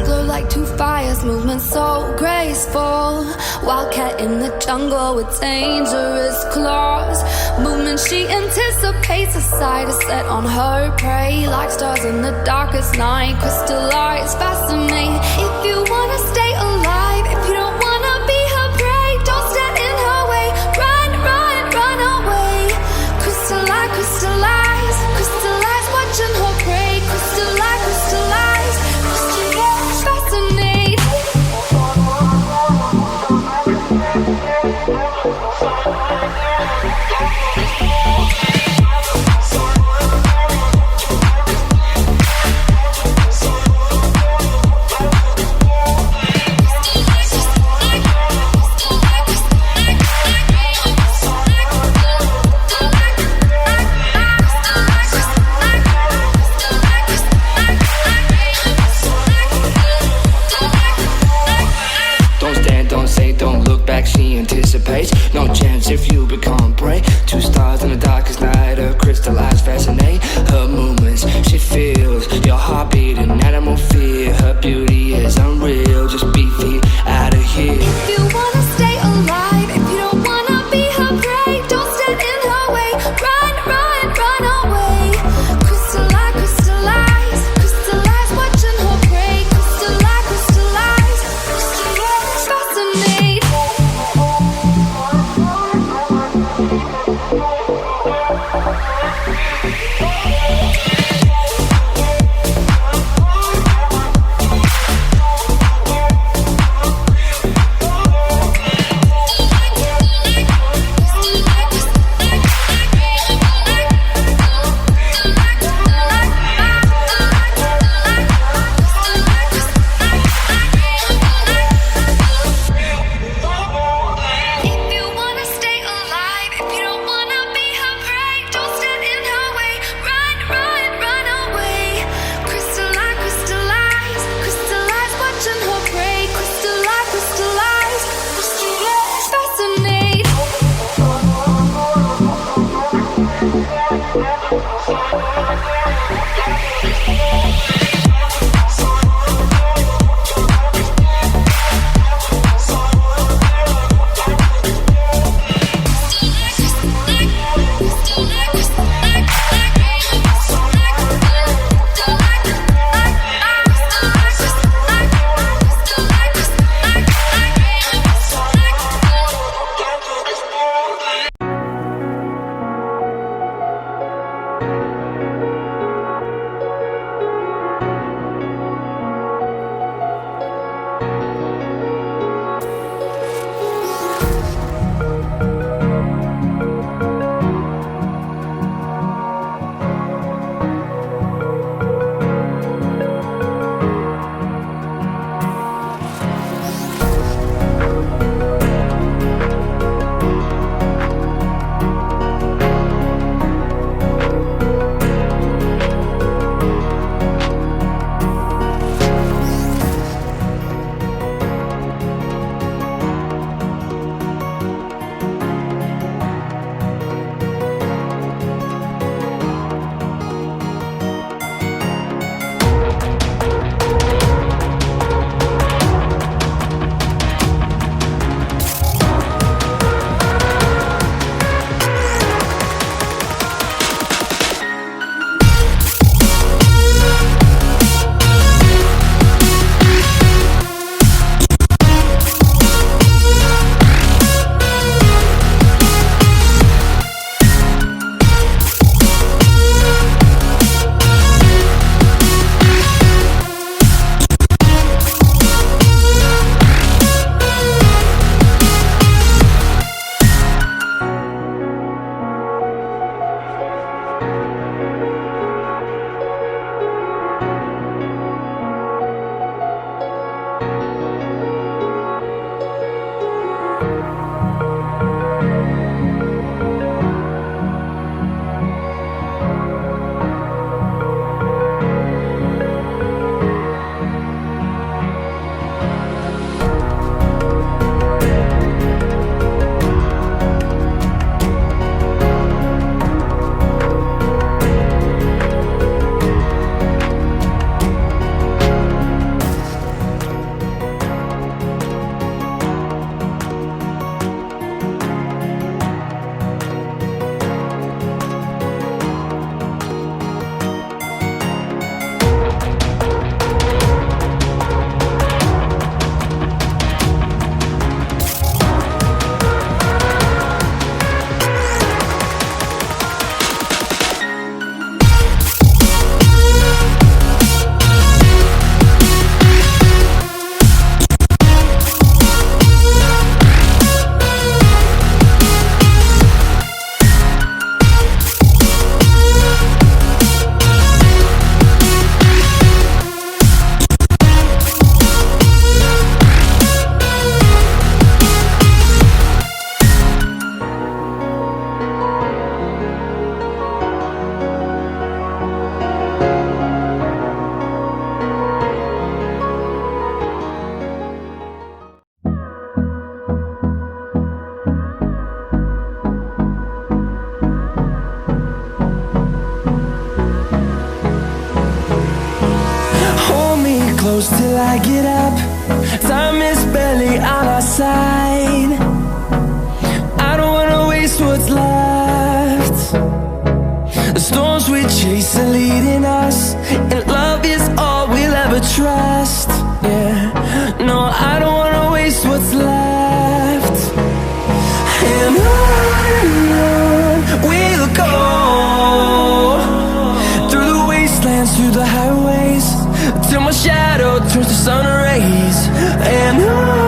glow like two fires, movement so graceful. Wildcat in the jungle with dangerous claws. Movement she anticipates, a sight is set on her prey. Like stars in the darkest night, crystallize, fascinate. If you wanna stay alive, if you don't wanna be her prey, don't stand in her way. Run, run, run away. Crystallize, crystallize, crystallize, watching her prey. Crystallize, crystallize, crystallize, fascinate. close till I get up. Time is barely on our side. I don't wanna waste what's left. The storms we chase are leading us, and love is all we'll ever trust. Yeah, no, I don't wanna waste what's left. And on we'll go, through the wastelands, through the highways, till my shadow turns to sun rays. And on